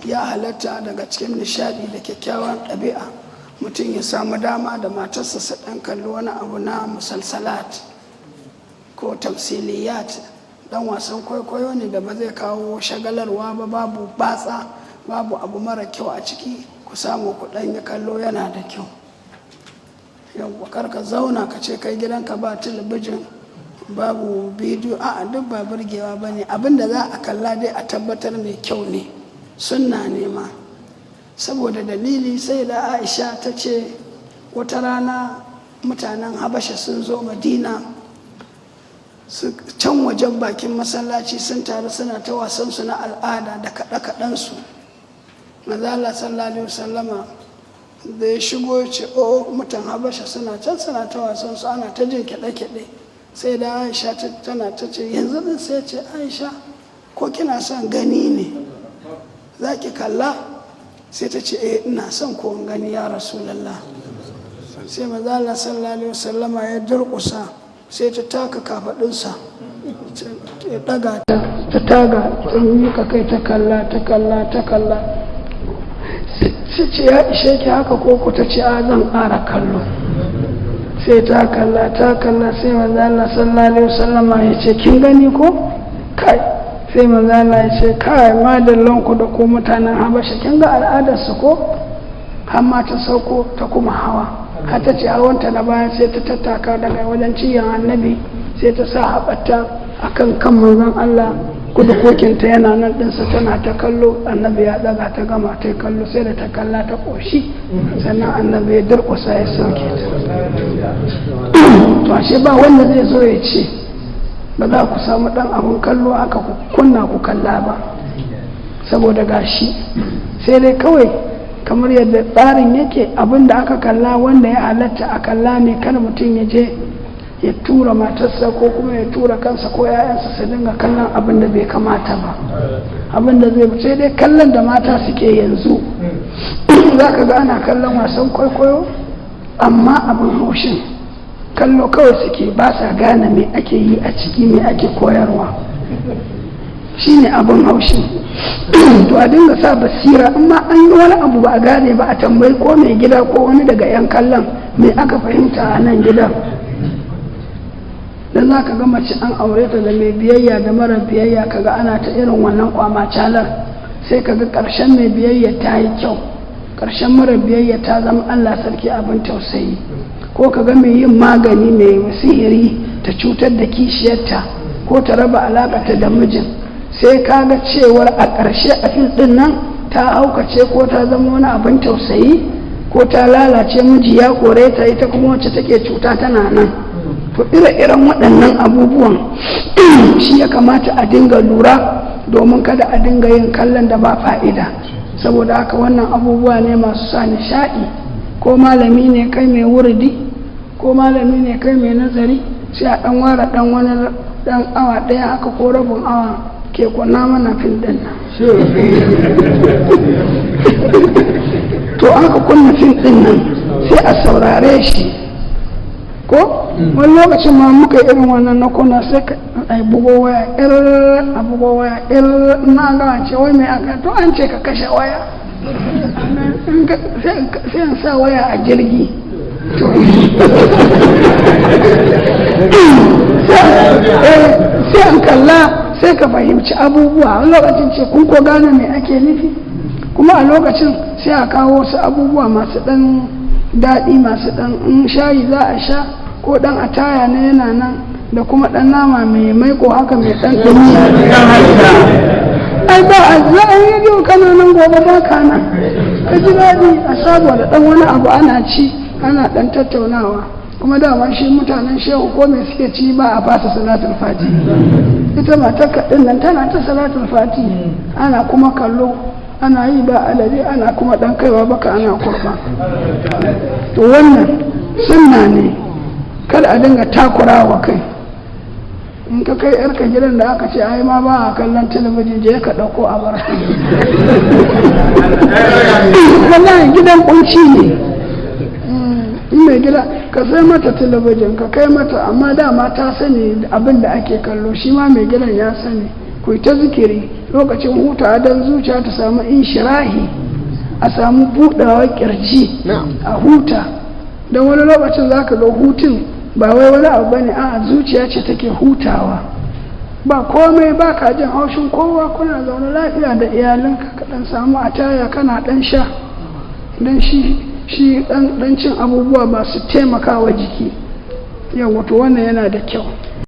ya halatta daga cikin nishadi da kyakkyawan ɗabi'a mutum ya samu dama da matarsa su ɗan kalli wani abu na musalsalat ko tamsiliyat. Dan wasan kwaikwayo ne da ba zai kawo shagalarwa ba, babu batsa, babu abu mara kyau a ciki. Ku samu ku ɗan yi kallo, yana da kyau. Yawwa, kar ka zauna ka ce kai gidanka ba talabijin babu bidiyo, a'a duk ba burgewa ba ne. Abin da za a kalla dai a tabbatar mai kyau ne, sunna ne ma. Saboda dalili sai da Aisha ta ce wata rana mutanen Habasha sun zo Madina, can wajen bakin masallaci sun taru suna ta wasansu na al'ada da kaɗe-kaɗensu. Manzala sallallahu alaihi wasallama da ya shigo ce, o mutan Habasha suna can suna ta wasansu, ana ta jin kiɗe-kiɗe. Sai da Aisha tana ta ce, yanzu din sai ce, Aisha ko kina son gani ne za ki kalla? Sai ta ce, ina son ko gani ya Rasulallah. Sai manzala sallallahu alaihi wasallama ya durƙusa, sai ta taka kafaɗinsa, ta ɗaga ta taga, ta miƙa kai ta kalla ta kalla ta kalla. Sai ce, ya ishe ki haka ko ku? Ta ce, a zan ƙara kallo. Sai ta kalla sai manzo Allah sallallahu alaihi wasallama ya ce, kin gani ko? Kai, sai manzo Allah ya ce, kai madallan ku da ku mutanen Habasha, kin ga al'adar su ko? Har ma ta sauko ta kuma hawa, har ta ce hawanta na baya sai ta tattaka daga wajen ciyan annabi, sai ta sa haɓata akan kan manzon Allah, kudu kokinta yana nan ɗinsa tana ta kallo. Annabi ya ɗaga ta gama ta kallo, sai da ta kalla ta ƙoshi, sannan annabi ya durƙusa ya sauke ta. To ashe ba wanda zai zo ya ce ba za ku samu ɗan abin kallo aka kunna ku kalla ba, saboda gashi. Sai dai kawai kamar yadda tsarin yake, abin da aka kalla wanda ya halatta a kalla ne, kada mutum ya je ya tura matarsa ko kuma ya tura kansa ko ‘ya'yansa su dinga kallon abin da bai kamata ba. Abin da zai sai dai kallon da mata suke yanzu, za ka ga ana kallon wasan kwaikwayo, amma abin haushin kallo kawai suke, ba sa gane me ake yi a ciki, me ake koyarwa. Shi ne abin haushin. To a dinga sa basira, amma an yi wani abu ba a gane ba, a tambayi ko mai gida ko wani daga 'yan kallon me aka fahimta a nan gidan. Dan za ka ga mace an aure ta da mai biyayya da mara biyayya, kaga ana ta irin wannan kwamacalar. Sai kaga ƙarshen mai biyayya ta yi kyau, ƙarshen mara biyayya ta zama Allah sarki abin tausayi. Ko kaga mai yin magani, mai sihiri ta cutar da kishiyarta ko ta raba alaƙata da mijin. Sai kaga cewar a ƙarshe a fil ɗin nan ta haukace ko ta zama wani abin tausayi ko ta lalace, miji ya kore ta, ita kuma wacce take cuta tana nan. To ire-iren waɗannan abubuwan shi ya kamata a dinga lura, domin kada a dinga yin kallon da ba fa'ida. Saboda haka wannan abubuwa ne masu sa nishaɗi. Ko malami ne kai mai wuridi, ko malami ne kai mai nazari, sai a ɗan ware ɗan wani ɗan awa ɗaya haka ko rabin awa ke kunna mana fim ɗin nan. To aka kunna fim ɗin nan sai a saurare shi. Ko wani lokacin ma muka irin wannan na kuna sai a bugo waya a bugo waya na ga ce wai mai aka, to an ce ka kashe waya, sai an sa waya a jirgi. Sai an kalla sai ka fahimci abubuwa. A lokacin ce kun ko gane me ake nufi, kuma a lokacin sai a kawo wasu abubuwa masu ɗan daɗi, masu ɗan shayi za a sha, ko ɗan ataya ne yana nan, da kuma ɗan nama mai maiko haka mai ɗan ɗumi. Ai ba a za a yi yau kana nan gobe ba ka nan, ka ji daɗi a saboda ɗan wani abu ana ci, ana ɗan tattaunawa. Kuma dama shi mutanen shehu ko me suke ci ba a fasa salatul fati. Ita matar kaɗin nan tana ta salatul fati, ana kuma kallo, ana yi ba alade, ana kuma ɗan kaiwa baka ana kurba. To wannan sunna ne, kada a dinga takura wa kai. In ka kai yarka gidan da aka ce ai ma ba a kallon talabijin, je ka ɗauko a bar. Wallahi gidan kunci ne. In mai gida ka sai mata talabijin ka kai mata, amma dama ta sani abin da ake kallo, shi ma mai gidan ya sani. ku ta zikiri lokacin hutawa don zuciya ta samu inshirahi, a samu buɗawa kirji a huta. don wani lokacin za ka ga hutun ba wai wani abu bane, a zuciya ce take hutawa, ba komai, ba ka jin haushin kowa, kuna zaune lafiya da iyalinka, ka dan samu ataya kana dan sha, dan shi dan cin abubuwa masu taimakawa jiki. Yau wato wannan yana da kyau.